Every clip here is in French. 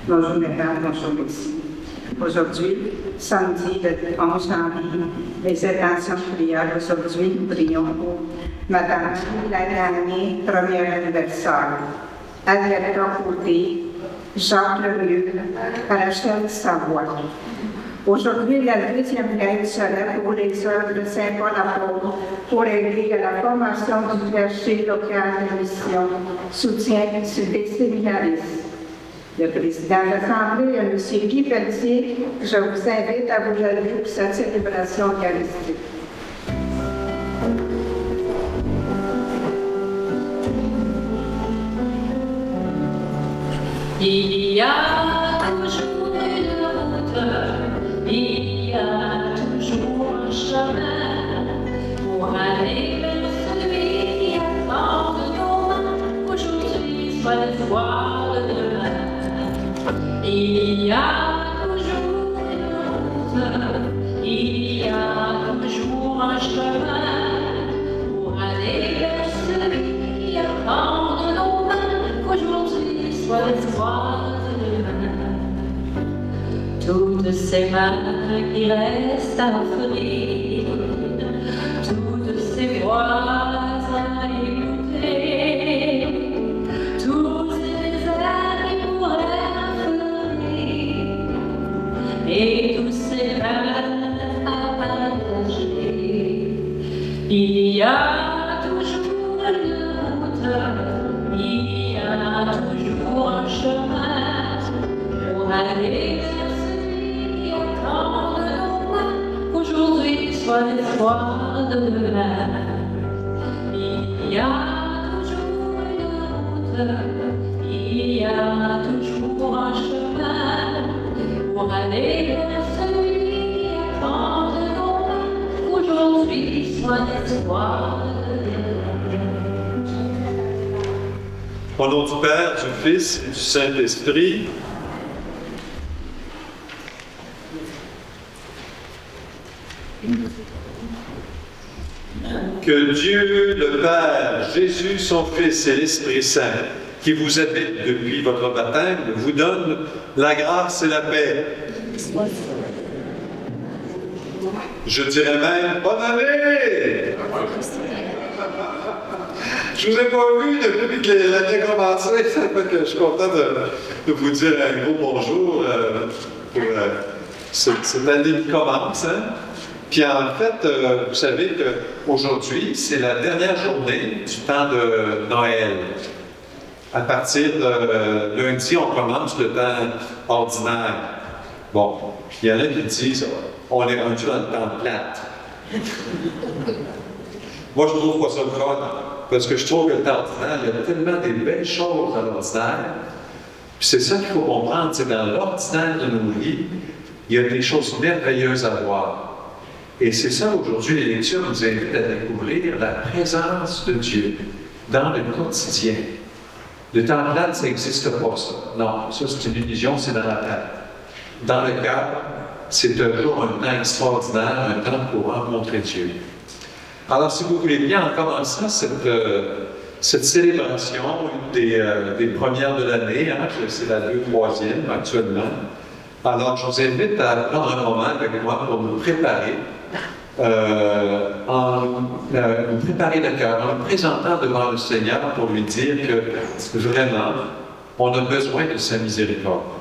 Bonjour mesdames, bonjour messieurs. Aujourd'hui, samedi le 11 janvier, les intentions prières aujourd'hui, nous prions pour Madame Lagagné, premier anniversaire, Alberta Côté, Jacques Lemieux, Rachel Savoie. Aujourd'hui, la deuxième veille serait pour les œuvres de Saint-Paul-Apôtre pour aider à la formation du clergé local de mission, soutien des séminaristes. Le président de l'Assemblée, M. Guy Pelletier, je vous invite à vous joindre pour cette célébration eucharistique. Il y a toujours une route, il y a toujours un chemin pour aller vers celui qui attend de nos mains. Aujourd'hui, soit l'espoir de demain. Il y a toujours une route, il y a toujours un chemin pour aller vers celui qui attend de nos mains. Qu'aujourd'hui soit l'espoir de demain. Toutes ces mains qui restent à offrir, toutes ces voix à écouter, tous ces déserts qui pourraient fleurir, et tous ces rêves à partager. Il y a toujours une route, il y a toujours un chemin pour aller vers celui qui attend de nos mains. Aujourd'hui soit l'espoir de demain. Il y a toujours une route, il y a toujours un chemin pour aller vers celui qui attend de nos mains. Aujourd'hui soit l'espoir de demain. Au nom du Père, du Fils et du Saint-Esprit. Que Dieu, le Père, Jésus, son Fils et l'Esprit Saint, qui vous habite depuis votre baptême, vous donne la grâce et la paix. Je dirais même, bonne année! Je ne vous ai pas vu depuis que l'année a commencé, ça fait que je suis content de vous dire un gros bonjour pour cette année qui commence. Hein? Puis en fait, vous savez qu'aujourd'hui, c'est la dernière journée du temps de Noël. À partir de lundi, on commence le temps ordinaire. Bon, il y en a qui disent, on est rendu dans le temps plate. Moi, je trouve pas ça le fun. Parce que je trouve que le temps ordinaire, il y a tellement des belles choses dans l'ordinaire. Puis c'est ça qu'il faut comprendre, c'est dans l'ordinaire de nos vies, il y a des choses merveilleuses à voir. Et c'est ça, aujourd'hui, les lectures nous invitent à découvrir la présence de Dieu dans le quotidien. Le temps plate, ça n'existe pas, ça. Non, ça, c'est une illusion, c'est dans la tête. Dans le cœur, c'est toujours un temps extraordinaire, un temps pour rencontrer Dieu. Alors, si vous voulez bien, en commençant cette célébration, une des premières de l'année, hein, c'est la 2e, 3e actuellement, alors je vous invite à prendre un moment avec moi pour nous préparer, nous préparer le cœur, en nous présentant devant le Seigneur pour lui dire que vraiment, on a besoin de sa miséricorde.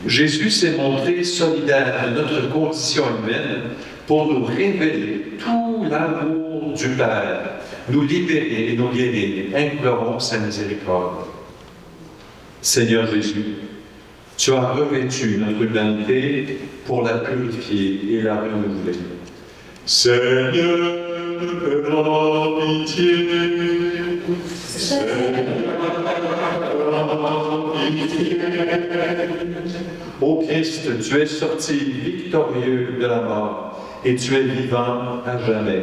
Jésus s'est montré solidaire de notre condition humaine pour nous révéler tout l'amour du Père, nous libérer et nous guérir. Implorons sa miséricorde. Seigneur Jésus, tu as revêtu notre humanité pour la purifier et la renouveler. Seigneur, aie pitié. Seigneur, aie pitié. Ô Christ, tu es sorti victorieux de la mort et tu es vivant à jamais.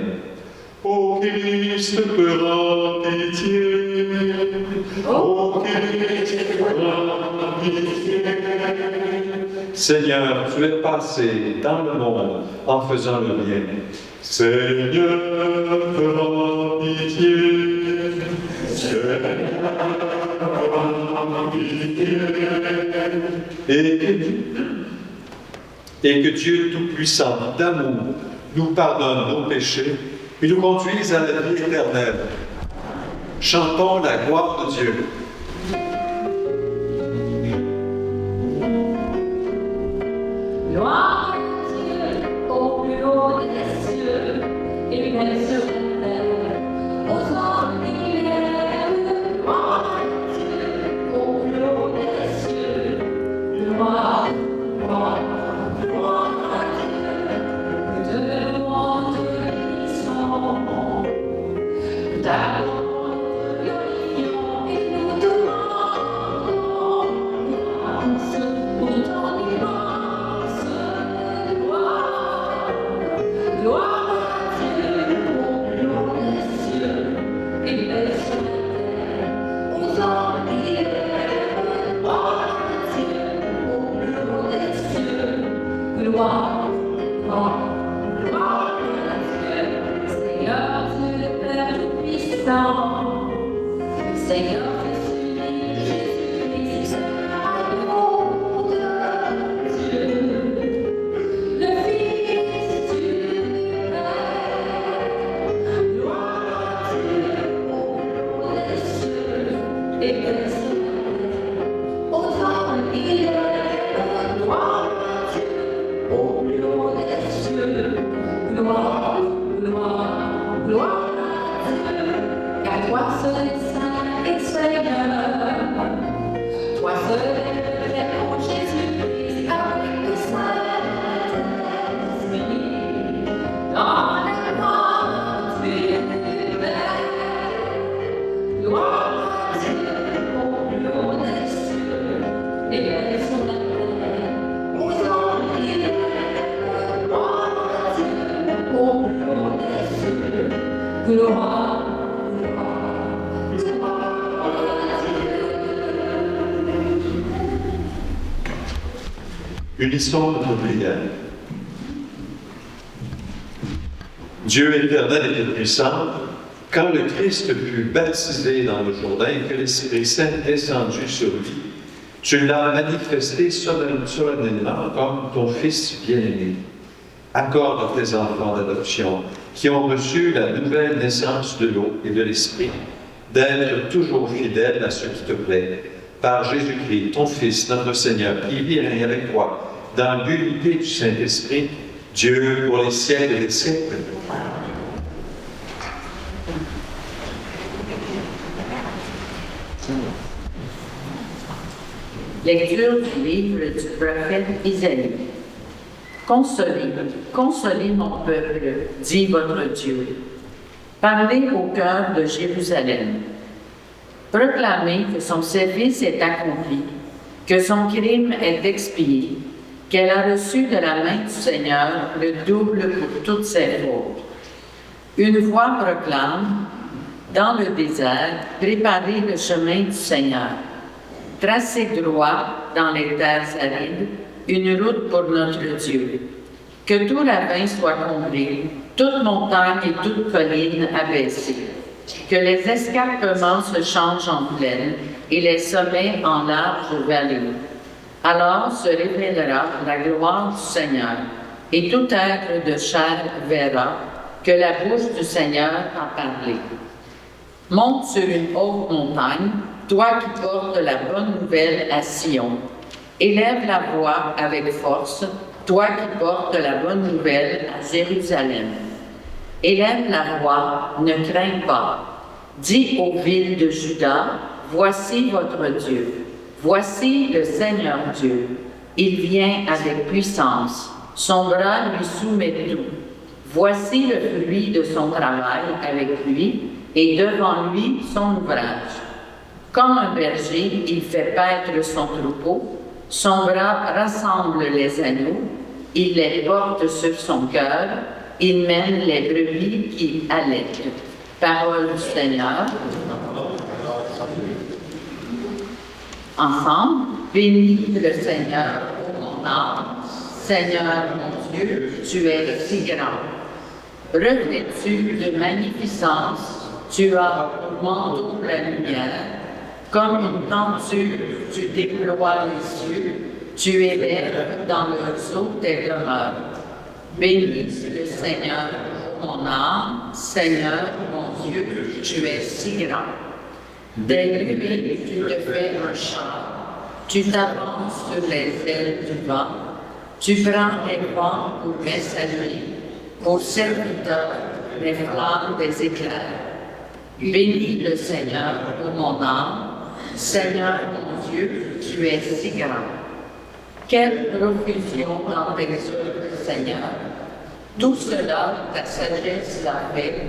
Ô Christ, prends pitié. Ô Christ, prends pitié. Seigneur, tu es passé dans le monde en faisant le bien. Seigneur, prends pitié. Seigneur, prends et que Dieu Tout-Puissant, d'amour, nous pardonne nos péchés et nous conduise à la vie éternelle. Chantons la gloire de Dieu. Gloire à Dieu au plus haut des cieux, et paix sur la terre aux hommes qui l'aiment. Gloire à Dieu au plus haut des cieux, gloire, gloire, gloire à Dieu. Nous te louons, te bénissons, ta glorifions et nous te rendons grâce pour ton immense gloire. Gloire à Dieu au plus haut des cieux et paix sur la terre aux hommes qui l'aiment. Gloire à Dieu au plus haut des cieux. Gloire, gloire, gloire à Dieu. Seigneur Dieu le Père Tout-Puissant, Seigneur Jésus-Christ, Jésus-Christ, l'amour de Dieu, le Fils du Père. Gloire à Dieu au plus haut des cieux et paix sur la terre aux hommes qui l'aiment. Gloire à Dieu au plus haut des cieux. Gloire, gloire, gloire à Dieu. Car toi seul es saint et Seigneur. Toi seul es le Père en Jésus-Christ avec le Saint-Esprit. Dans la gloire du Père. Gloire à Dieu au plus haut des cieux et paix sur la terre aux hommes qui l'aiment. Gloire à Dieu au plus haut des cieux. Gloire, gloire, gloire à Dieu. Unissons notre prière. Dieu éternel et tout-puissant, quand le Christ fut baptisé dans le Jourdain et que l'Esprit Saint descendu sur lui, tu l'as manifesté solennellement comme ton Fils bien-aimé. Accorde à tes enfants d'adoption qui ont reçu la nouvelle naissance de l'eau et de l'Esprit, d'être toujours fidèles à ce qui te plaît. Par Jésus-Christ, ton Fils, notre Seigneur, qui vit et règne avec toi, dans l'unité du Saint-Esprit, Dieu pour les siècles et les siècles. Lecture du livre du prophète Isaïe. Consolez, consolez mon peuple, dit votre Dieu. Parlez au cœur de Jérusalem. Proclamez que son service est accompli, que son crime est expié, qu'elle a reçu de la main du Seigneur le double pour toutes ses fautes. Une voix proclame, dans le désert, préparez le chemin du Seigneur. Tracez droit dans les terres arides une route pour notre Dieu. Que tout ravin soit comblé, toute montagne et toute colline abaissée. Que les escarpements se changent en plaine et les sommets en larges vallées. Alors se révélera la gloire du Seigneur, et tout être de chair verra que la bouche du Seigneur a parlé. Monte sur une haute montagne, toi qui portes la bonne nouvelle à Sion. Élève la voix avec force, toi qui portes la bonne nouvelle à Jérusalem. Élève la voix, ne crains pas. Dis aux villes de Juda, voici votre Dieu. Voici le Seigneur Dieu. Il vient avec puissance. Son bras lui soumet tout. Voici le fruit de son travail avec lui, et devant lui son ouvrage. Comme un berger, il fait paître son troupeau. Son bras rassemble les agneaux. Il les porte sur son cœur. Il mène les brebis qui allaitent. Parole du Seigneur. Ensemble, bénis le Seigneur, ô mon âme. Seigneur mon Dieu, tu es si grand. Revêtu de magnificence, tu as pour manteau la lumière. Comme une tendue, tu déploies les cieux, tu élèves dans leurs eaux tes demeures. Bénis le Seigneur, mon âme, Seigneur, mon Dieu, tu es si grand. Des nuées, tu te fais un char, tu t'avances sur les ailes du vent, tu prends les vents pour mes saluer, pour serviteurs, les flammes des éclairs. Bénis le Seigneur, mon âme, Seigneur, mon Dieu, tu es si grand. Quelle profusion dans tes œuvres, Seigneur! Tout cela, ta sagesse l'a fait,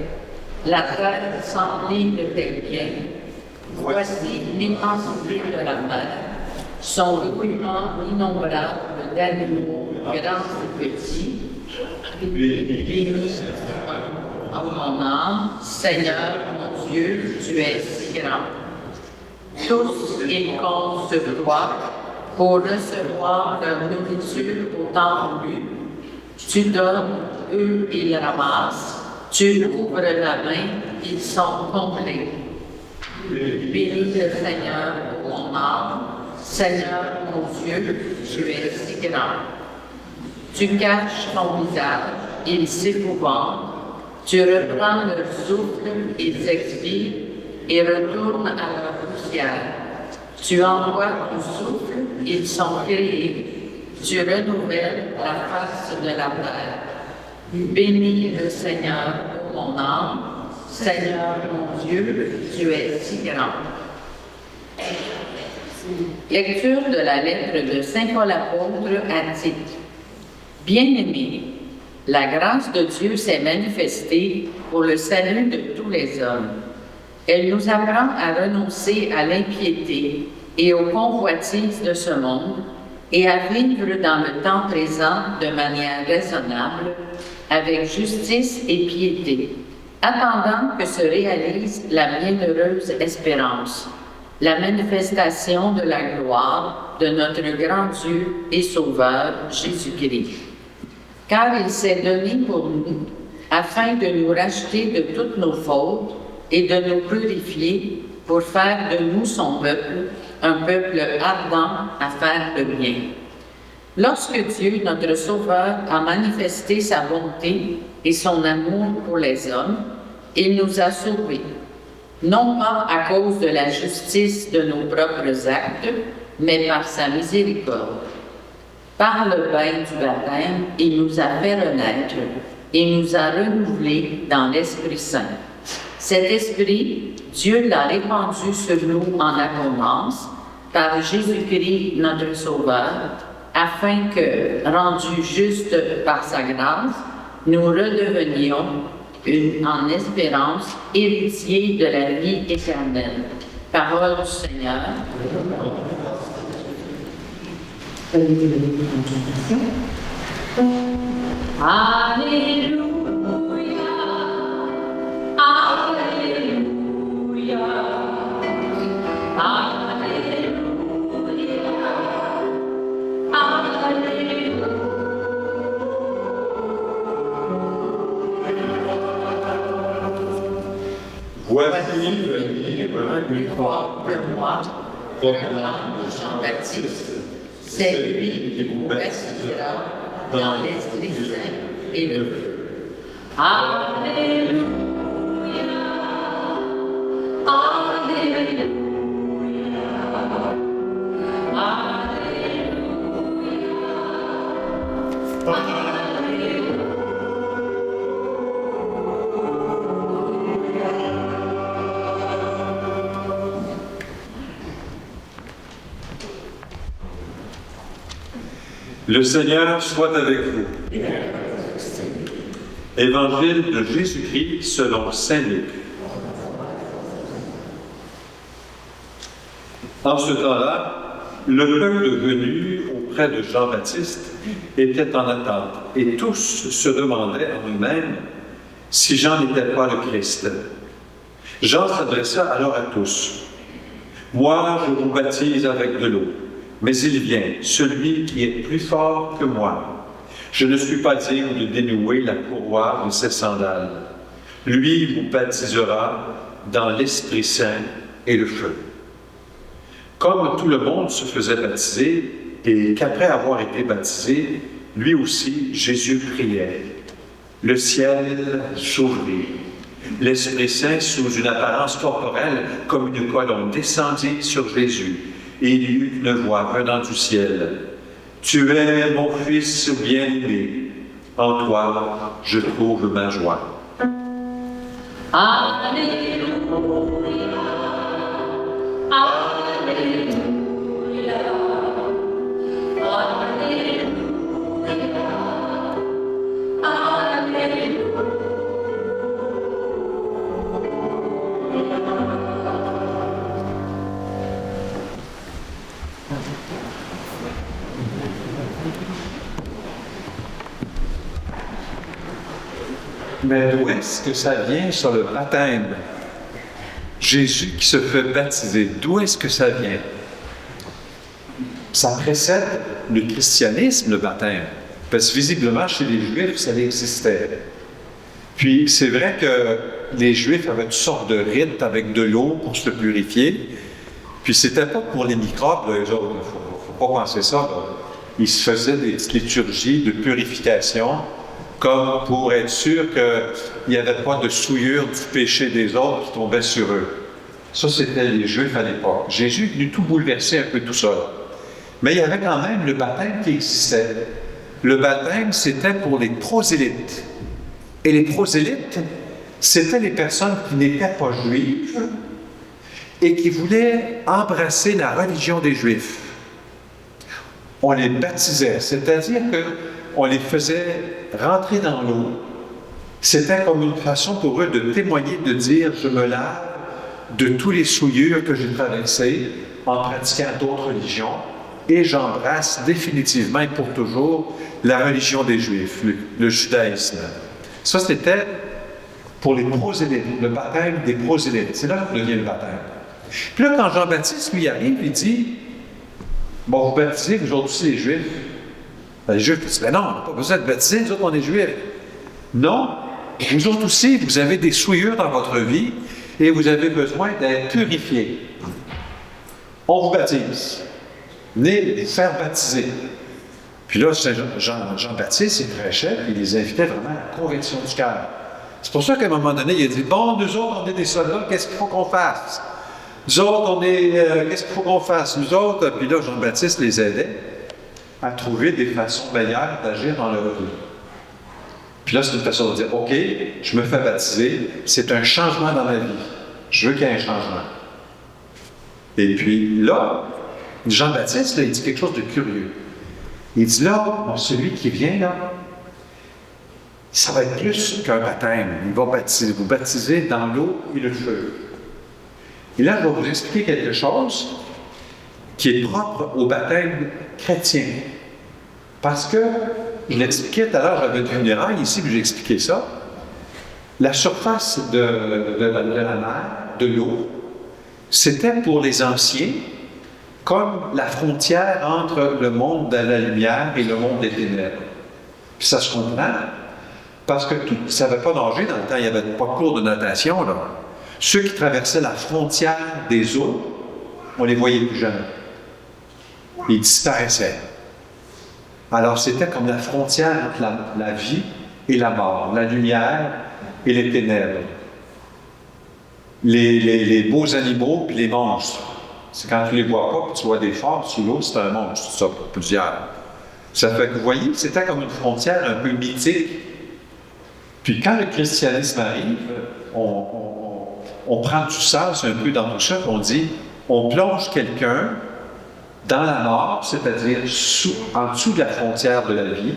la terre s'emplit de tes biens. Voici l'immensité de la mer, son roulement innombrable d'animaux grands et petits. Bénis mon âme, Seigneur, mon Dieu, tu es si grand. Tous ils comptent sur toi pour recevoir leur nourriture au temps voulu. Tu donnes, eux ils ramassent, tu ouvres la main, ils sont complets. Bénis le Seigneur, mon âme, Seigneur, mon Dieu, tu es si grand. Tu caches ton visage, ils s'épouvantent, tu reprends leur souffle, ils expirent et retournent à leur poussière. Tu envoies ton souffle, ils sont créés, tu renouvelles la face de la terre. Bénis le Seigneur, mon âme, Seigneur, mon Dieu, tu es si grand. Lecture de la lettre de Saint Paul apôtre à Tite. Bien-aimés, la grâce de Dieu s'est manifestée pour le salut de tous les hommes. Elle nous apprend à renoncer à l'impiété et aux convoitises de ce monde et à vivre dans le temps présent de manière raisonnable, avec justice et piété, attendant que se réalise la bienheureuse espérance, la manifestation de la gloire de notre grand Dieu et Sauveur Jésus-Christ. Car il s'est donné pour nous, afin de nous racheter de toutes nos fautes et de nous purifier pour faire de nous son peuple, un peuple ardent à faire le bien. Lorsque Dieu, notre Sauveur, a manifesté sa bonté et son amour pour les hommes, il nous a sauvés, non pas à cause de la justice de nos propres actes, mais par sa miséricorde. Par le bain du baptême, il nous a fait renaître et nous a renouvelés dans l'Esprit Saint. Cet Esprit, Dieu l'a répandu sur nous en abondance par Jésus-Christ, notre Sauveur, afin que, rendus justes par sa grâce, nous redevenions en espérance héritiers de la vie éternelle. Parole du Seigneur. Alléluia, Alléluia, Alléluia, Alléluia. Voici le livre du roi de moi, proclame Jean-Baptiste. C'est lui qui vous baptisera dans l'Esprit Saint et le feu. Alléluia, Alléluia, Alléluia. Le Seigneur soit avec vous. Évangile de Jésus-Christ selon saint Luc. En ce temps-là, le peuple venu auprès de Jean-Baptiste était en attente, et tous se demandaient en eux-mêmes si Jean n'était pas le Christ. Jean s'adressa alors à tous. « Moi, je vous baptise avec de l'eau, mais il vient, celui qui est plus fort que moi. Je ne suis pas digne de dénouer la courroie de ses sandales. Lui vous baptisera dans l'Esprit Saint et le feu. » comme tout le monde se faisait baptiser, et qu'après avoir été baptisé, lui aussi, Jésus priait. Le ciel s'ouvrit. L'Esprit Saint, sous une apparence corporelle, comme une colombe, descendit sur Jésus, et il y eut une voix venant du ciel. « Tu es mon Fils bien-aimé, en toi je trouve ma joie. » Alléluia, Alléluia, Alléluia, Alléluia. Mais d'où est-ce que ça vient sur le baptême? Jésus qui se fait baptiser, d'où est-ce que ça vient? Ça précède le christianisme, le baptême. Parce que visiblement, chez les Juifs, ça existait. Puis c'est vrai que les Juifs avaient toutes sortes de rites avec de l'eau pour se purifier. Puis c'était pas pour les microbes, là, eux autres. Il ne faut pas penser ça, là. Ils se faisaient des liturgies de purification, comme pour être sûr qu'il n'y avait pas de souillure du péché des autres qui tombait sur eux. Ça, c'était les Juifs à l'époque. Jésus est venu tout bouleverser un peu tout ça. Mais il y avait quand même le baptême qui existait. Le baptême, c'était pour les prosélytes. Et les prosélytes, c'était les personnes qui n'étaient pas juives et qui voulaient embrasser la religion des Juifs. On les baptisait, c'est-à-dire qu'on les faisait rentrer dans l'eau. C'était comme une façon pour eux de témoigner, de dire « je me lave de tous les souillures que j'ai traversées en pratiquant d'autres religions et j'embrasse définitivement et pour toujours la religion des Juifs, le judaïsme ». Ça, c'était pour les prosélytes, le baptême des prosélytes. C'est là que devient le baptême. Puis là, quand Jean-Baptiste, lui, arrive, il dit « bon, vous baptisez, vous autres aussi les Juifs ». Les Juifs disent « ben non, on n'a pas besoin de baptiser, nous autres, on est Juifs ». Non, vous autres aussi, vous avez des souillures dans votre vie et vous avez besoin d'être purifiés. On vous baptise. Venez les faire baptiser. Puis là, Jean-Baptiste, il prêchait, il les invitait vraiment à la conversion du cœur. C'est pour ça qu'à un moment donné, il a dit, bon, nous autres, on est des soldats, qu'est-ce qu'il faut qu'on fasse? Nous autres, qu'est-ce qu'il faut qu'on fasse? Nous autres, puis là, Jean-Baptiste les aidait à trouver des façons meilleures d'agir dans leur vie. Puis là, c'est une façon de dire, OK, je me fais baptiser, c'est un changement dans ma vie. Je veux qu'il y ait un changement. Et puis là, Jean-Baptiste, là, il dit quelque chose de curieux. Il dit là, bon, celui qui vient là, ça va être plus qu'un baptême. Il va vous baptiser dans l'eau et le feu. Et là, je vais vous expliquer quelque chose qui est propre au baptême chrétien. Parce que, je l'expliquais tout à l'heure, j'avais une funéraille ici, puis j'ai expliqué ça. La surface de la mer, de l'eau, c'était pour les anciens comme la frontière entre le monde de la lumière et le monde des ténèbres. Puis ça se comprend, parce que tout, ça n'avait pas nager dans le temps, il n'y avait pas de cours de natation, là. Ceux qui traversaient la frontière des eaux, on les voyait plus jamais. Ils disparaissaient. Alors c'était comme la frontière entre la vie et la mort, la lumière et les ténèbres. Les beaux animaux puis les monstres. C'est quand tu les vois pas, puis tu vois des phares sous l'eau, c'est un monstre, ça, plusieurs. Ça fait que, vous voyez, c'était comme une frontière un peu mythique. Puis quand le christianisme arrive, on prend du sens un peu dans tout ça, puis on dit, on plonge quelqu'un dans la mort, c'est-à-dire en dessous de la frontière de la vie,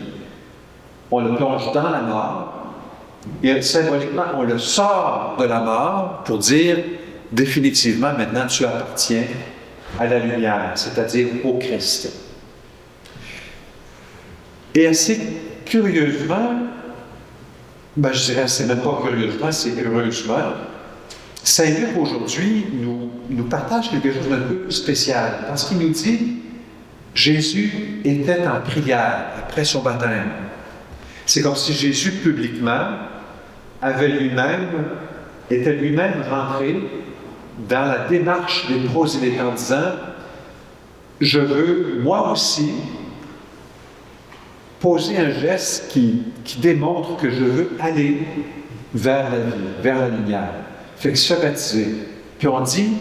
on le plonge dans la mort, et symboliquement, on le sort de la mort pour dire, définitivement, maintenant, tu appartiens à la lumière, c'est-à-dire au Christ. Et assez curieusement, ben, je dirais, c'est même pas curieusement, c'est heureusement, Saint-Luc, aujourd'hui, nous partage quelque chose d'un peu spécial, parce qu'il nous dit, Jésus était en prière après son baptême. C'est comme si Jésus, publiquement, était lui-même rentré dans la démarche des prosélytes en disant, je veux, moi aussi, poser un geste qui démontre que je veux aller vers la vie, vers la lumière. Fait que se fait baptiser. Puis on dit,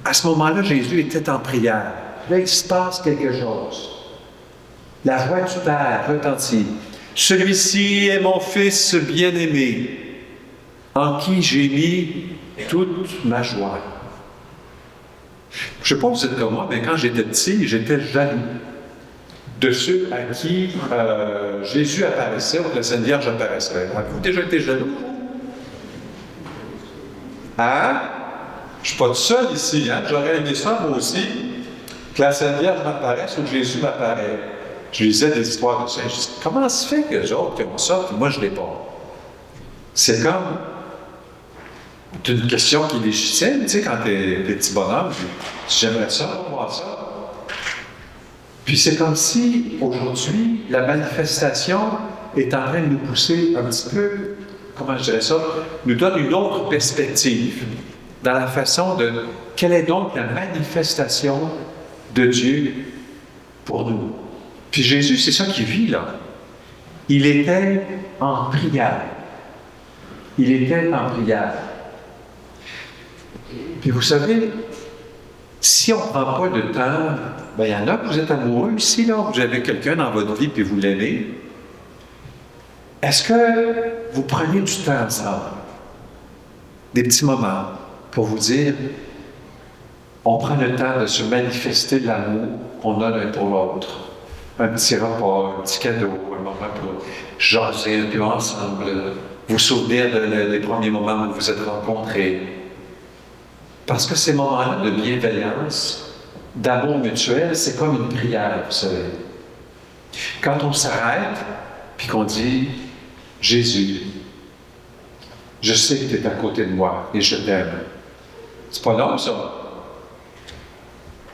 à ce moment-là, Jésus était en prière. Là, il se passe quelque chose. La voix du Père retentit. Celui-ci est mon Fils bien-aimé, en qui j'ai mis toute ma joie. Je ne sais pas si vous êtes comme moi, mais quand j'étais petit, j'étais jaloux de ceux à qui Jésus apparaissait ou que la Sainte Vierge apparaissait. Avez-vous déjà été jaloux? Hein? Je ne suis pas tout seul ici. Hein? J'aurais aimé ça, moi aussi, que la Sainte Vierge m'apparaisse ou que Jésus m'apparaisse. Je lisais des histoires de ça. Je dis, comment se fait que les autres ont ça, puis moi, je ne l'ai pas? C'est comme une question qui est légitime, tu sais, quand tu es petit bonhomme, j'aimerais ça, voir ça. Puis c'est comme si, aujourd'hui, la manifestation est en train de nous pousser un petit peu, comment je dirais ça, nous donne une autre perspective dans la façon de, quelle est donc la manifestation de Dieu pour nous. Puis Jésus, c'est ça qu'il vit, là. Il était en prière. Il était en prière. Puis vous savez, si on ne prend pas le temps, bien, il y en a que vous êtes amoureux ici, là, vous avez quelqu'un dans votre vie puis vous l'aimez. Est-ce que vous prenez du temps ensemble, des petits moments, pour vous dire, on prend le temps de se manifester de l'amour qu'on a l'un pour l'autre? Un petit repas, un petit cadeau, un moment pour jaser un peu ensemble, vous souvenir des premiers moments où vous vous êtes rencontrés. Parce que ces moments-là de bienveillance, d'amour mutuel, c'est comme une prière, vous savez. Quand on s'arrête, puis qu'on dit, Jésus, je sais que tu es à côté de moi et je t'aime. C'est pas long, ça.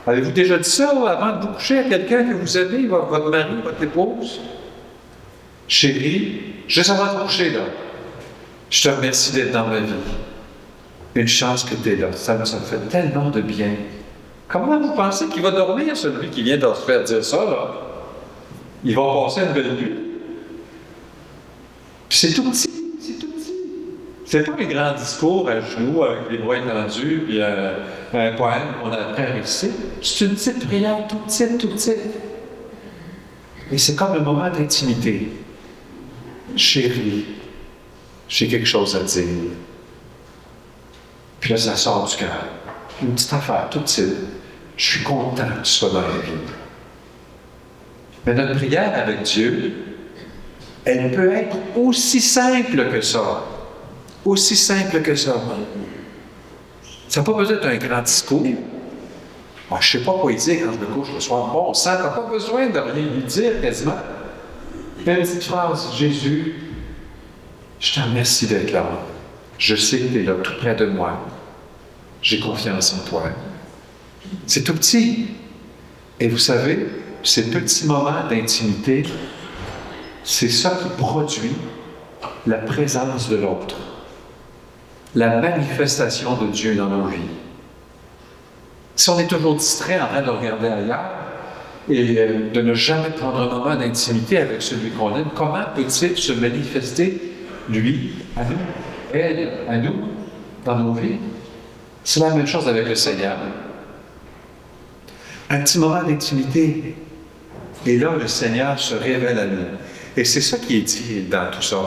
Avez-vous déjà dit ça avant de vous coucher à quelqu'un que vous aimez, votre mari, votre épouse? Chérie, juste avant de vous coucher, là, je te remercie d'être dans ma vie. Une chance que tu es là. Ça me fait tellement de bien. Comment vous pensez qu'il va dormir, celui qui vient de se faire dire ça, là? Il va passer une belle nuit. Puis c'est tout petit, c'est tout petit. C'est pas un grand discours à genoux avec les bras étendus, puis un poème qu'on apprend à réciter. C'est une petite prière, tout petite, tout petite. Et c'est comme un moment d'intimité. Chérie, j'ai quelque chose à dire. Puis là, ça sort du cœur. Une petite affaire, tout petite. Je suis content que tu sois dans la vie. Mais notre prière avec Dieu, elle peut être aussi simple que ça. Aussi simple que ça. Ça n'a pas besoin d'être un grand discours. Moi, je ne sais pas quoi dire quand je me couche le soir. Bon sang, tu n'as pas besoin de rien lui dire quasiment. Une petite phrase, Jésus, je te remercie d'être là. Je sais que tu es là, tout près de moi. J'ai confiance en toi. C'est tout petit. Et vous savez, ces petits moments d'intimité, c'est ça qui produit la présence de l'autre. La manifestation de Dieu dans nos vies. Si on est toujours distrait en train de regarder ailleurs et de ne jamais prendre un moment d'intimité avec celui qu'on aime, comment peut-il se manifester, lui, à nous? Elle, à nous, dans nos vies. C'est la même chose avec le Seigneur. Un petit moment d'intimité. Et là, le Seigneur se révèle à nous. Et c'est ça qui est dit dans tout ça.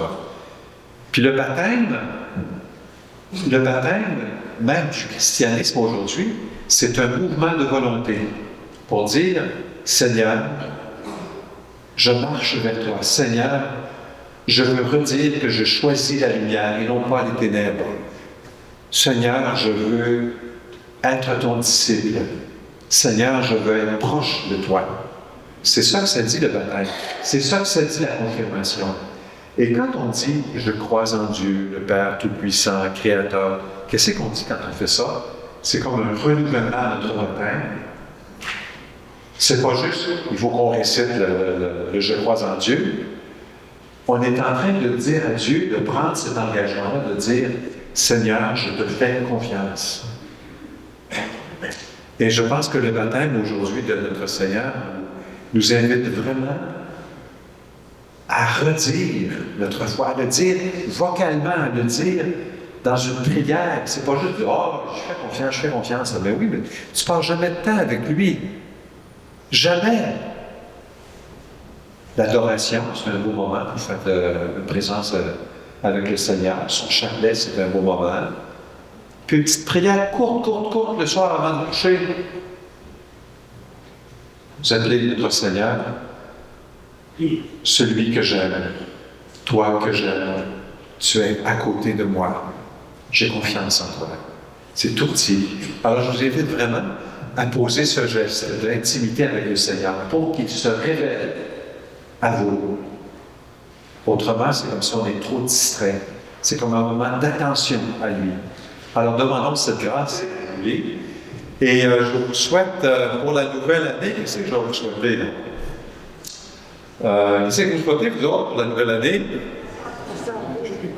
Puis le baptême, même du christianisme aujourd'hui, c'est un mouvement de volonté pour dire, Seigneur, je marche vers toi. Seigneur, je veux redire que je choisis la lumière et non pas les ténèbres. Seigneur, je veux être ton disciple. Seigneur, je veux être proche de toi. C'est ça que ça dit le baptême. C'est ça que ça dit la confirmation. Et quand on dit « je crois en Dieu, le Père Tout-Puissant, Créateur », qu'est-ce qu'on dit quand on fait ça? C'est comme un renouvellement de notre baptême. C'est pas juste, il faut qu'on récite le « je crois en Dieu ». On est en train de dire à Dieu, de prendre cet engagement-là, de dire « Seigneur, je te fais confiance. Et je pense que le baptême aujourd'hui de notre Seigneur nous invite vraiment à redire notre foi, à le dire vocalement, à le dire dans une prière. C'est pas juste « Oh, je fais confiance. » Mais oui, mais tu passes jamais de temps avec lui. Jamais. L'adoration, c'est un beau moment pour faire une présence avec le Seigneur. Son chapelet, c'est un beau moment. Puis une petite prière courte le soir avant de coucher. Vous appelez notre Seigneur, celui que j'aime, toi que j'aime, tu es à côté de moi. J'ai confiance en toi. C'est tout petit. Alors je vous invite vraiment à poser ce geste d'intimité avec le Seigneur pour qu'il se révèle à vous. Autrement, c'est comme si on est trop distrait. C'est comme un moment d'attention à lui. Alors demandons cette grâce, si vous voulez. Et je vous souhaite pour la nouvelle année, qu'est-ce que je vais vous souhaiter là? Qu'est-ce que vous souhaitez, vous autres, pour la nouvelle année?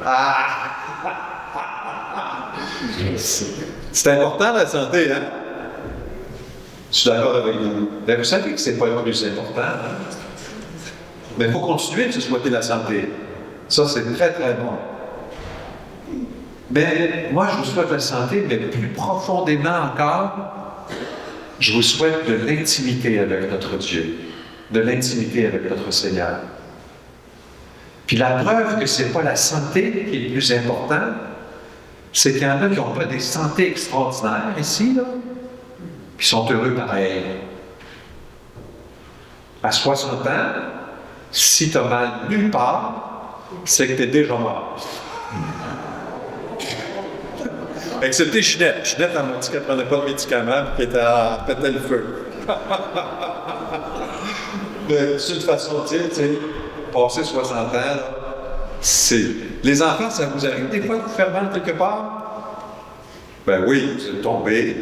Ah! C'est important la santé, hein? Je suis d'accord avec vous. Mais vous savez que c'est pas le plus important. Hein? Mais il faut continuer de se souhaiter la santé. Ça, c'est très, très bon. Mais moi, je vous souhaite la santé, mais plus profondément encore, je vous souhaite de l'intimité avec notre Dieu, de l'intimité avec notre Seigneur. Puis la preuve que ce n'est pas la santé qui est le plus important, c'est qu'il y en a qui n'ont pas des santé extraordinaires ici, là, puis sont heureux pareil. À 60 ans, si tu as mal nulle part, c'est que tu es déjà mort. Excepté Chinette. Chinette, elle m'a dit qu'elle ne prenait pas de médicaments et qu'elle était à péter le feu. Mais c'est une façon de dire, tu sais, passer 60 ans, là, c'est... Les enfants, ça vous arrive des fois de vous faire mal quelque part? Ben oui, vous êtes tombé,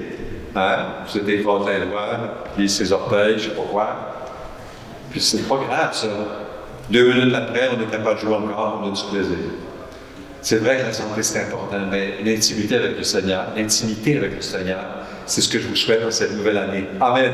hein? Vous êtes écrasé les doigts, puis ses orteils, je ne sais pas quoi. Puis c'est pas grave, ça. 2 minutes après, on est capable de jouer encore, on a du plaisir. C'est vrai que la santé, c'est important, mais l'intimité avec le Seigneur, c'est ce que je vous souhaite dans cette nouvelle année. Amen.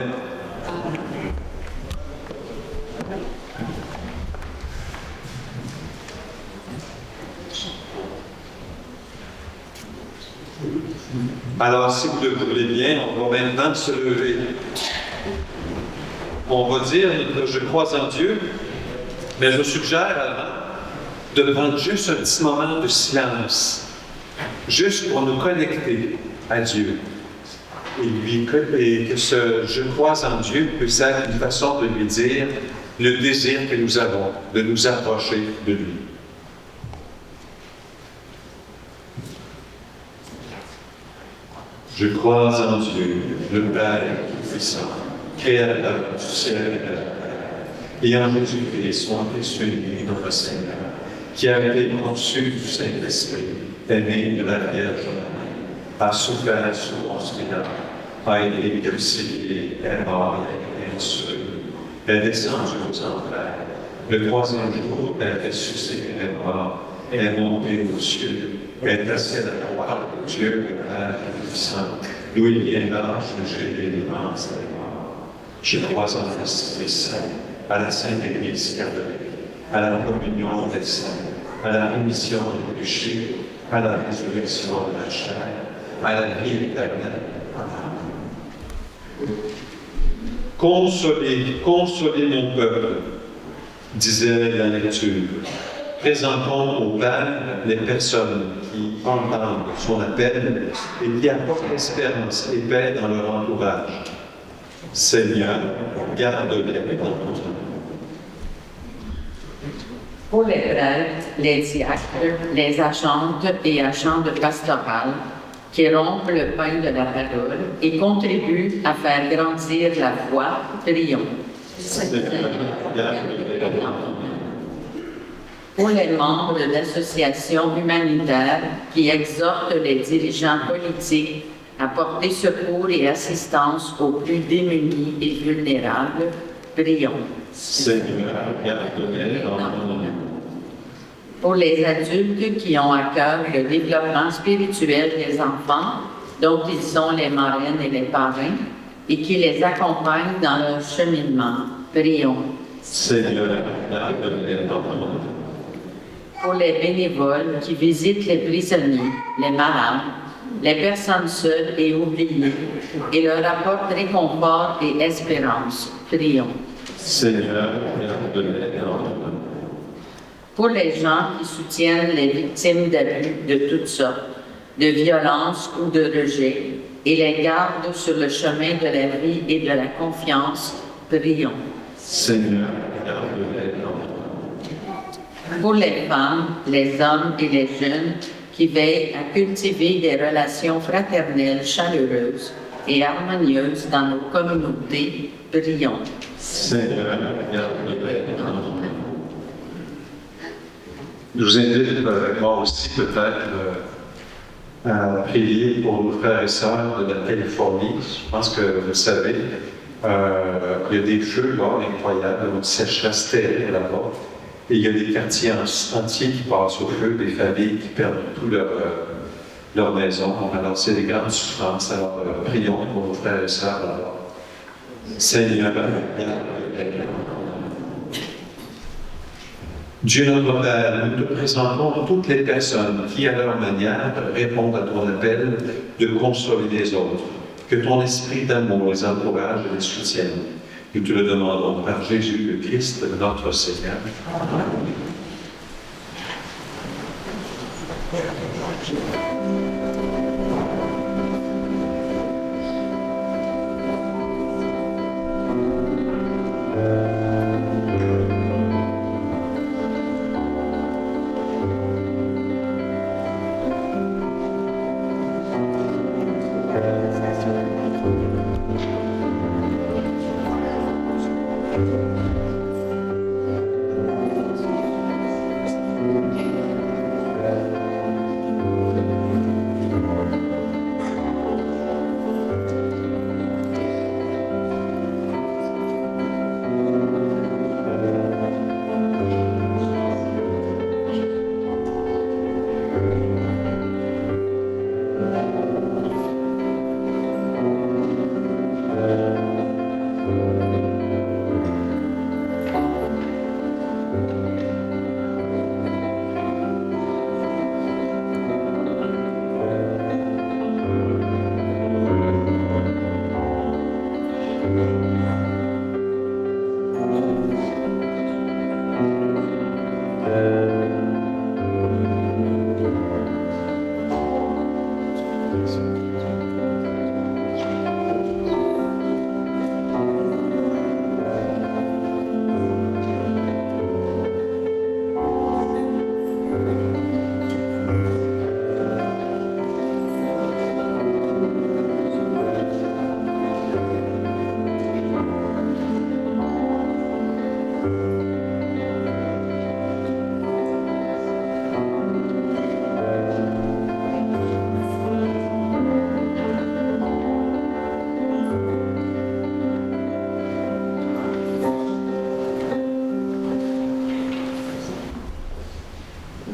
Alors, si vous le voulez bien, on va maintenant se lever. On va dire « Je crois en Dieu », mais je suggère avant de prendre juste un petit moment de silence, juste pour nous connecter à Dieu. Et que ce « je crois en Dieu » puisse être une façon de lui dire le désir que nous avons de nous approcher de lui. Je crois en Dieu, le Père Tout-Puissant, Créateur du ciel et de la terre, et en Jésus-Christ, son Fils unique, notre Seigneur, qui a été conçu du Saint-Esprit, est né de la Vierge Marie, a souffert sous Ponce Pilate, a été crucifié, est mort et est ressuscité, est descendu aux enfers, le 3e jour est ressuscité, est mort, est monté aux cieux, est assis à la droite de Dieu, le Père Tout-Puissant, d'où il viendra juger les vivants et les morts. Je crois en l'Esprit Saint, à la Sainte Église catholique, à la communion des saints, à la rémission des péchés, à la résurrection de la chair, à la vie éternelle. Amen. Consolez, consolez mon peuple, disait la lecture. Présentons au Père les personnes qui entendent son appel et qui apportent espérance et paix dans leur entourage. Seigneur, garde-les dans ton nom. Pour les prêtres, les diacres, les agentes et agents de pastoral qui rompent le pain de la parole et contribuent à faire grandir la foi, prions. Seigneur, garde-les dans ton nom. Pour les membres d'associations humanitaires qui exhortent les dirigeants politiques à porter secours et assistance aux plus démunis et vulnérables, prions. Seigneur, garde-les dans ton nom. Pour les adultes qui ont à cœur le développement spirituel des enfants, dont ils sont les marraines et les parrains, et qui les accompagne dans leur cheminement. Prions. Seigneur, pardonne-les dans mon nom. Pour les bénévoles qui visitent les prisonniers, les malades, les personnes seules et oubliées, et leur apportent réconfort et espérance. Prions. Seigneur, pardonne-les dans mon nom. Pour les gens qui soutiennent les victimes d'abus de toutes sortes, de violences ou de rejet, et les gardent sur le chemin de la vie et de la confiance, prions. Seigneur, pardonne-les dans mon nom. Pour les femmes, les hommes et les jeunes qui veillent à cultiver des relations fraternelles chaleureuses et harmonieuses dans nos communautés, prions. Seigneur, pardonne-les dans mon nom. Je vous invite, moi aussi, peut-être, à prier pour nos frères et sœurs de la Californie. Je pense que vous le savez, il y a des feux là, incroyables, une sécheresse terrible là-bas. Et il y a des quartiers entiers qui passent au feu, des familles qui perdent tout leur maison. Alors, c'est des grandes souffrances. Alors, prions pour nos frères et sœurs là-bas. Seigneur, Dieu notre Père, nous te présentons toutes les personnes qui, à leur manière, répondent à ton appel de consoler les autres. Que ton esprit d'amour les encourage et les soutienne. Nous te le demandons par Jésus le Christ, notre Seigneur.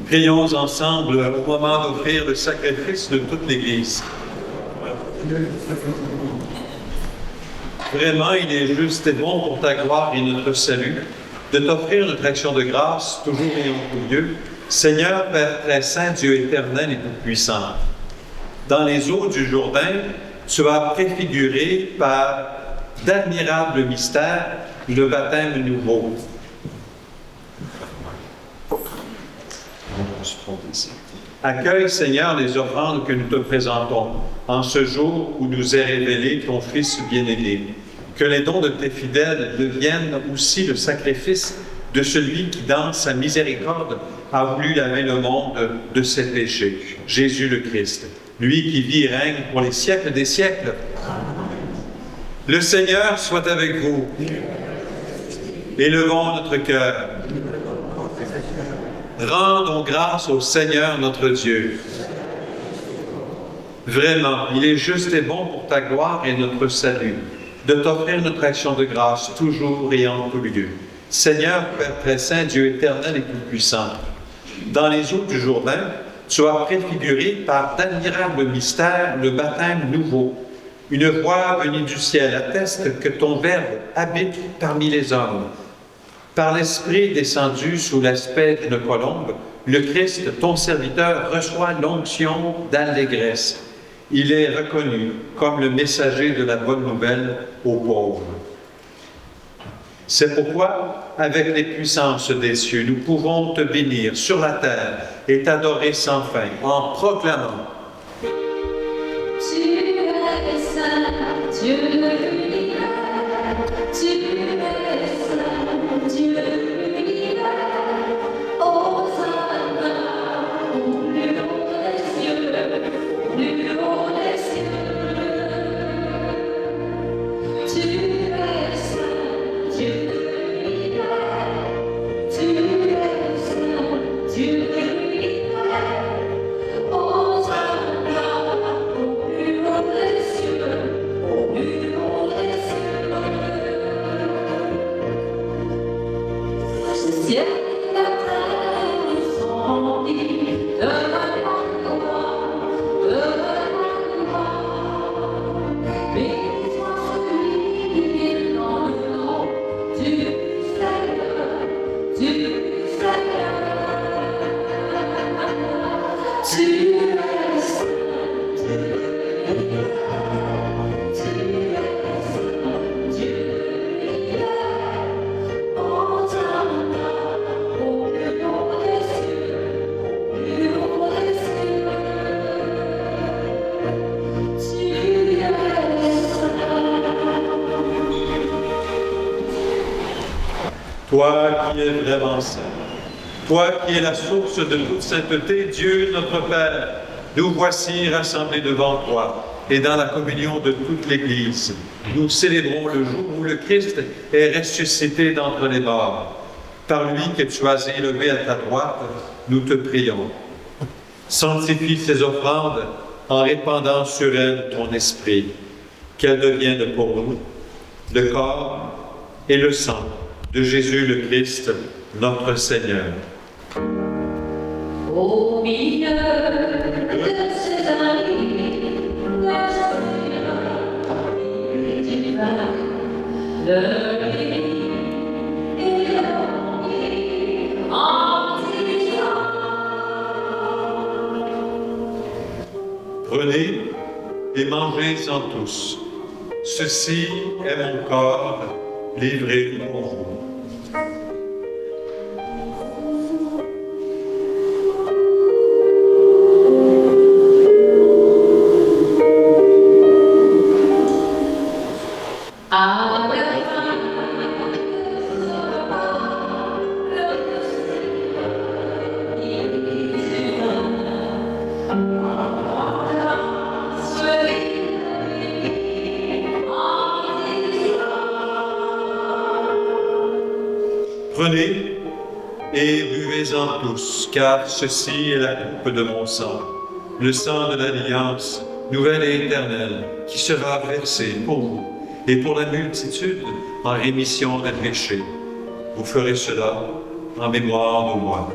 Prions ensemble au moment d'offrir le sacrifice de toute l'Église. Vraiment, il est juste et bon pour ta gloire et notre salut de t'offrir notre action de grâce, toujours et en tout lieu, Seigneur, Père très saint, Dieu éternel et tout-puissant. Dans les eaux du Jourdain, tu as préfiguré par d'admirables mystères le baptême nouveau. Accueille, Seigneur, les offrandes que nous te présentons en ce jour où nous est révélé ton Fils bien-aimé. Que les dons de tes fidèles deviennent aussi le sacrifice de celui qui, dans sa miséricorde, a voulu laver le monde de ses péchés, Jésus le Christ, lui qui vit et règne pour les siècles des siècles. Le Seigneur soit avec vous. Élevons notre cœur. Rendons grâce au Seigneur notre Dieu. Vraiment, il est juste et bon pour ta gloire et notre salut, de t'offrir notre action de grâce toujours et en tout lieu. Seigneur, Père très saint, Dieu éternel et tout-puissant, dans les eaux du Jourdain, tu as préfiguré par d'admirables mystères le baptême nouveau. Une voix venue du ciel atteste que ton Verbe habite parmi les hommes. Par l'Esprit descendu sous l'aspect d'une colombe, le Christ, ton serviteur, reçoit l'onction d'allégresse. Il est reconnu comme le messager de la bonne nouvelle aux pauvres. C'est pourquoi, avec les puissances des cieux, nous pouvons te bénir sur la terre et t'adorer sans fin, en proclamant Tu es saint, Dieu l'univers. Tu es saint, Dieu l'univers. Hosanna au plus haut des cieux, au plus haut des cieux. Tu es saint, Dieu l'univers. Tu es saint, Dieu l'univers. Hosanna au plus haut des cieux, au plus haut des cieux. Le ciel et la terre sont remplis de ta gloire, de ta gloire. Béni soit celui qui vient dans le nom du Seigneur, du Seigneur. Tu es saint, Dieu l'univers. Tu es saint, Dieu l'univers. Hosanna au plus haut des cieux, au plus haut des cieux. Tu es saint. Toi qui es vraiment saint, toi qui es la source de toute sainteté, Dieu notre Père, nous voici rassemblés devant toi et dans la communion de toute l'Église. Nous célébrons le jour où le Christ est ressuscité d'entre les morts. Par lui que tu as élevé à ta droite, nous te prions. Sanctifie ces offrandes en répandant sur elles ton esprit, qu'elles deviennent pour nous le corps et le sang de Jésus le Christ, notre Seigneur. Au milieu de ces amis, la divin, le lit et l'ennui en disant. Prenez et mangez-en tous. Ceci est mon corps livré pour vous. À la fin de ce repas, le Seigneur dit pendant celui en disant. Prenez et buvez-en tous, car ceci est la coupe de mon sang, le sang de l'alliance nouvelle et éternelle, qui sera versé pour vous et pour la multitude en rémission des péchés. Vous ferez cela en mémoire de moi.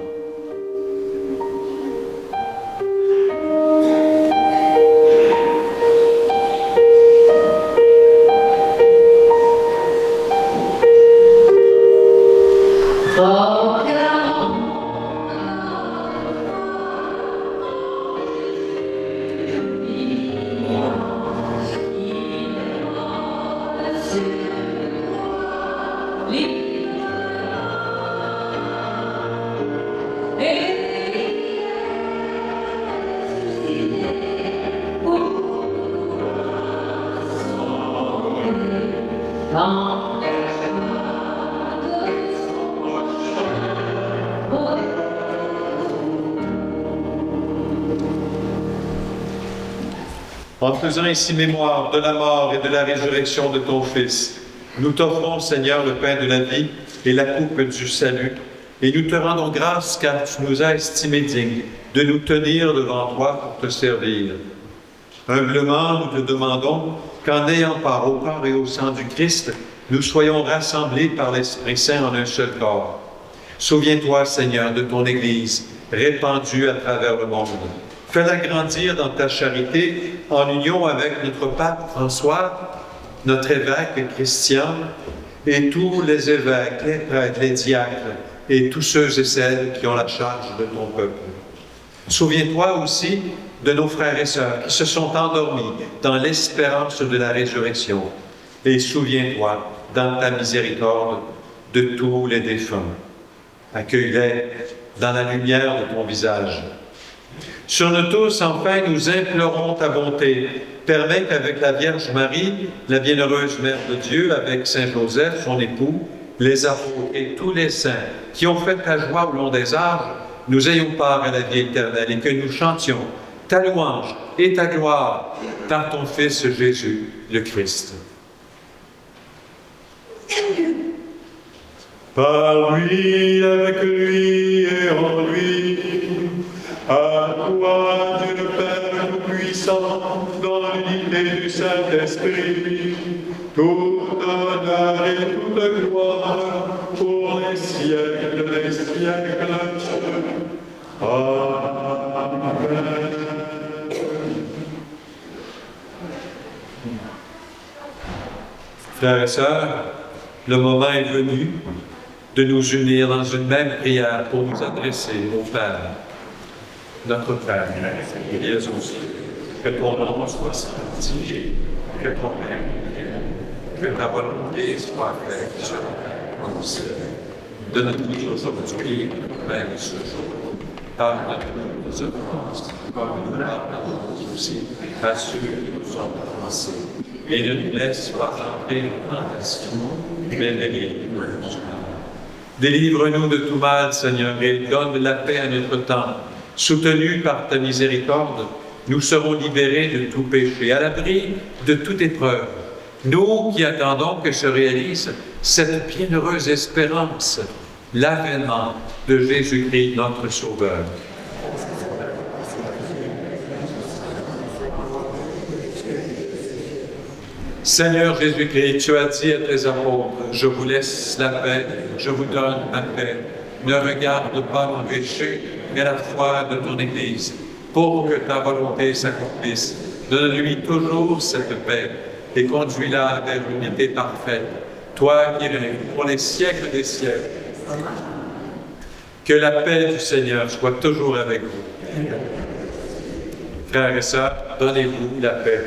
En faisant ici mémoire de la mort et de la résurrection de ton Fils, nous t'offrons, Seigneur, le pain de la vie et la coupe du salut, et nous te rendons grâce car tu nous as estimés dignes de nous tenir devant toi pour te servir. Humblement, nous te demandons qu'en ayant part au corps et au sang du Christ, nous soyons rassemblés par l'Esprit Saint en un seul corps. Souviens-toi, Seigneur, de ton Église, répandue à travers le monde. Fais-la grandir dans ta charité en union avec notre pape François, notre évêque Christian et tous les évêques, les prêtres, les diacres et tous ceux et celles qui ont la charge de ton peuple. Souviens-toi aussi de nos frères et sœurs qui se sont endormis dans l'espérance de la résurrection. Et souviens-toi, dans ta miséricorde, de tous les défunts. Accueille-les dans la lumière de ton visage. Sur nous tous, enfin, nous implorons ta bonté. Permets qu'avec la Vierge Marie, la bienheureuse Mère de Dieu, avec Saint Joseph, son époux, les apôtres et tous les saints qui ont fait ta joie au long des âges, nous ayons part à la vie éternelle et que nous chantions ta louange et ta gloire dans ton Fils Jésus, le Christ. Par lui, avec lui et en lui, à toi, Dieu le Père Tout-Puissant, dans l'unité du Saint-Esprit, tout honneur et toute gloire pour les siècles des siècles. Amen. Frères et sœurs, le moment est venu de nous unir dans une même prière pour nous adresser au Père. Notre Père, Jésus, que ton nom soit sanctifié, que ton règne vienne, que ta volonté soit faite sur la terre comme au ciel. Donne-nous aujourd'hui notre pain de ce jour. Pardonne-nous nos offenses, comme nous pardonnons aussi à ceux qui nous ont offensés. Et ne nous laisse pas entrer en tentation, mais délivre-nous du mal. Délivre-nous de tout mal, Seigneur, et donne la paix à notre temps. Soutenus par ta miséricorde, nous serons libérés de tout péché, à l'abri de toute épreuve. Nous qui attendons que se réalise cette bienheureuse espérance, l'avènement de Jésus-Christ, notre Sauveur. Seigneur Jésus-Christ, tu as dit à tes apôtres, je vous laisse la paix, je vous donne ma paix. Ne regarde pas mon péché, mais la foi de ton Église, pour que ta volonté s'accomplisse. Donne-lui toujours cette paix et conduis-la vers l'unité parfaite, toi qui règnes pour les siècles des siècles. Que la paix du Seigneur soit toujours avec vous. Frères et sœurs, donnez-vous la paix.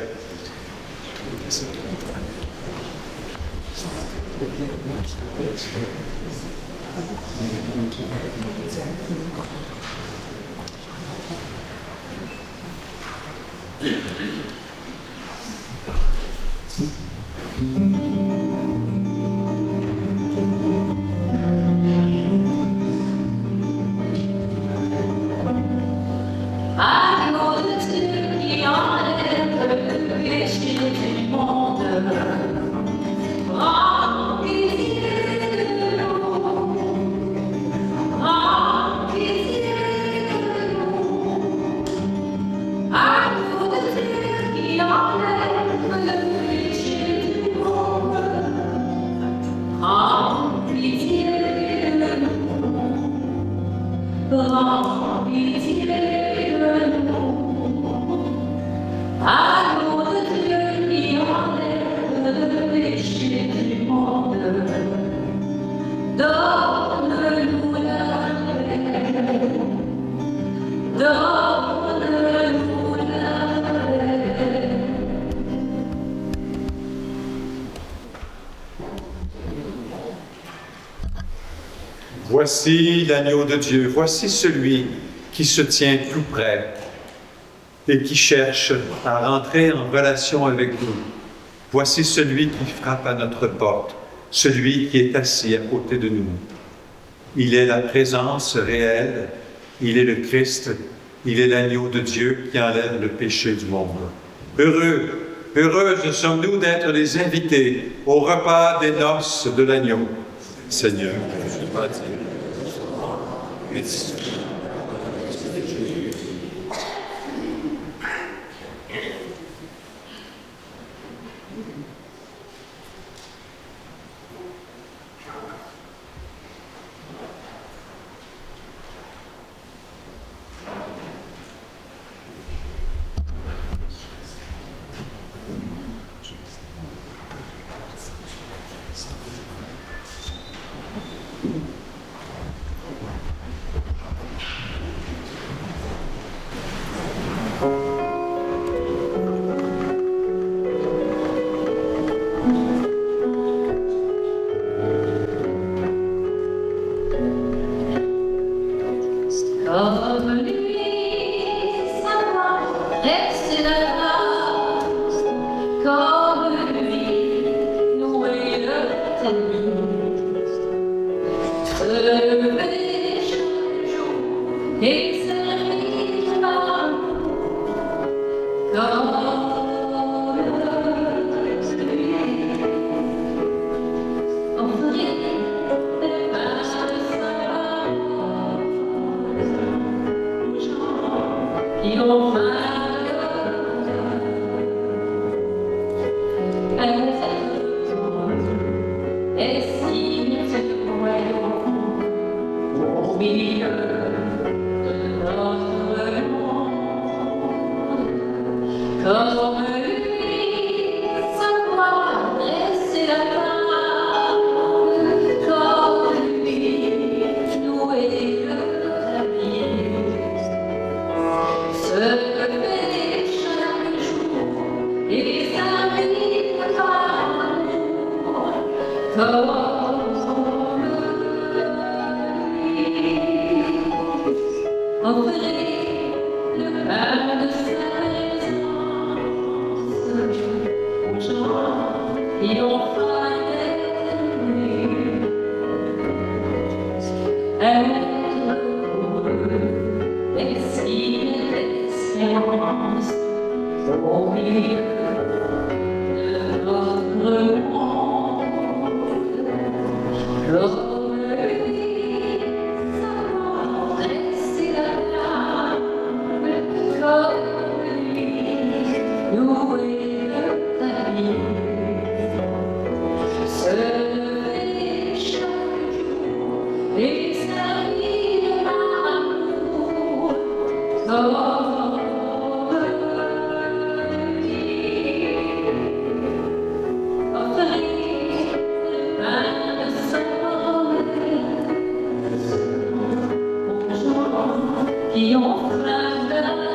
Agneau de Dieu qui enlève le péché du monde, prends pitié de nous, prends pitié de nous. Agneau de Dieu qui enlève le péché du monde, prends pitié de nous, prends pitié de nous. Agneau de Dieu qui enlève le péché du monde, donne-nous la paix, donne-nous la paix. Voici l'agneau de Dieu, voici celui qui se tient tout près et qui cherche à rentrer en relation avec nous. Voici celui qui frappe à notre porte, celui qui est assis à côté de nous. Il est la présence réelle, il est le Christ, il est l'agneau de Dieu qui enlève le péché du monde. Heureuses sommes-nous d'être les invités au repas des noces de l'agneau. Seigneur, je ne suis pas digne. Comme lui, sa voix reste là. Comme lui, nouer le tennis. Se lever chaque jour et servir l'amour. Comme lui, offrir le pain de sa parole aux gens qui ont faim. Et si nous voyons au milieu de notre monde, comme lui, savoir dresser la table, comme lui, nouer le tablier, se lever chaque jour et servir par amour, comme lui, offrir le pain de sa présence aux gens qui ont faim d'aimer, être pour eux des signes d'espérance au milieu de notre monde. Comme lui, savoir dresser la table, comme lui, nouer le tablier, se lever chaque jour et servir l'amour, comme lui, offrir le pain de sa parole aux gens qui ont faim d'avenir,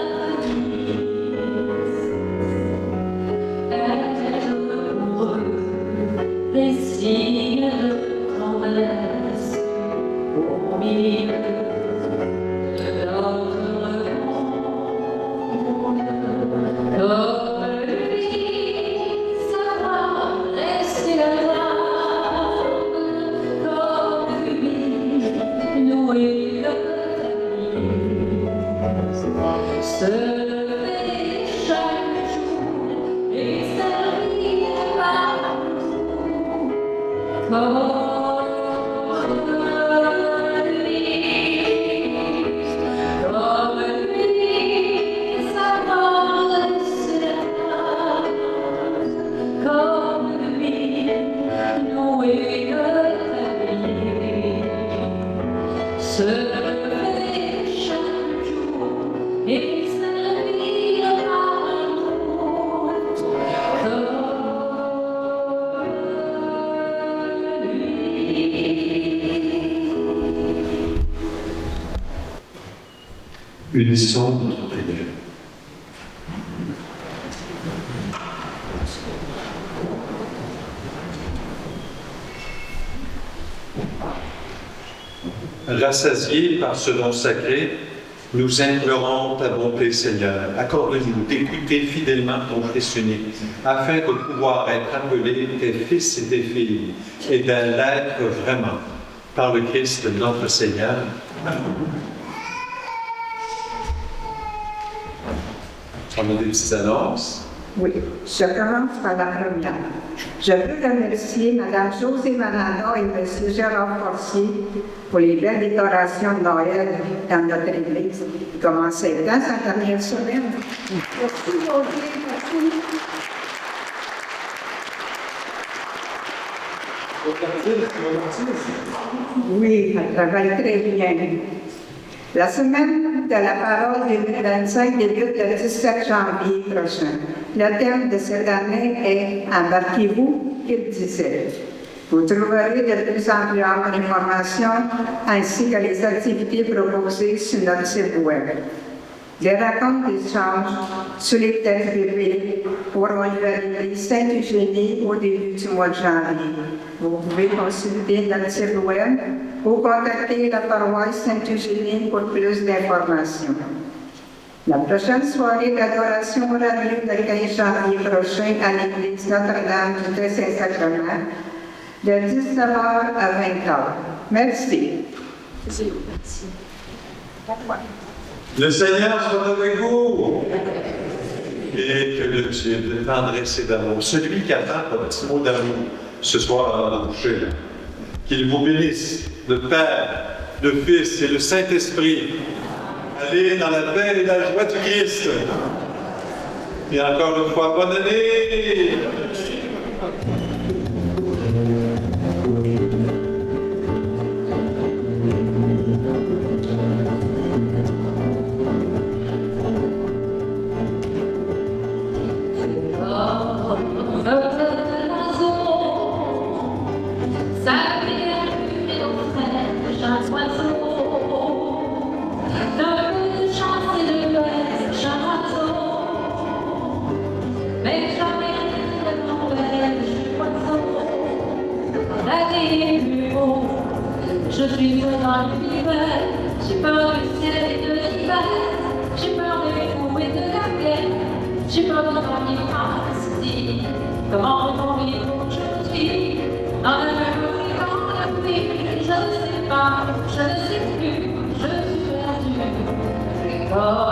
être pour eux des signes de promesse au milieu de notre monde. Comme lui, savoir dresser la table, comme lui, nouer le tablier, se lever chaque jour et servir l'amour, comme lui, savoir dresser la table, comme lui, nouer le tablier, se lever chaque jour et servir l'amour, comme lui. Unissons notre prière. Rassasiés par ce don sacré, nous implorons ta bonté, Seigneur. Accorde-nous d'écouter fidèlement ton Fils unique, afin de pouvoir être appelés tes fils et tes filles, et de l'être vraiment, par le Christ notre Seigneur. Amen. On a des petites annonces. Oui, je commence par la première. Je veux remercier Mme José Manana et M. Gérard Forcier pour les belles décorations de Noël dans notre église qui commençaient dans sa dernière semaine. Merci, José, merci. Oui, elle travaille très bien. La semaine de la parole du 25 débute le 17 janvier prochain. Le thème de cette année est « Embarquez-vous » qu'il disait. Vous trouverez de plus en plus amples informations ainsi que les activités proposées sur notre site web. Des rencontres d'échange sur les textes bibliques auront lieu à l'église Sainte-Eugénie au début du mois de janvier. Vous pouvez consulter notre site web ou contacter la paroisse Sainte-Eugénie pour plus d'informations. La prochaine soirée d'adoration aura lieu le 15 janvier prochain à l'église Notre-Dame du Très Saint-Sacrement de 19h à 20h. Merci. Le Seigneur soit avec vous. Et que le Dieu de tendresse et d'amour, celui qui attend un petit mot d'amour ce soir avant de coucher, qu'il vous bénisse, le Père, le Fils et le Saint-Esprit. Allez dans la paix et la joie du Christ. Et encore une fois, bonne année! Je suis dans l'univers, j'ai peur du ciel et de l'hiver, j'ai peur des fous et de la guerre, j'ai peur de gagner ici. Comment mourir aujourd'hui, dans la même rue, dans la pluie, je ne sais pas, je ne sais plus, je suis perdu.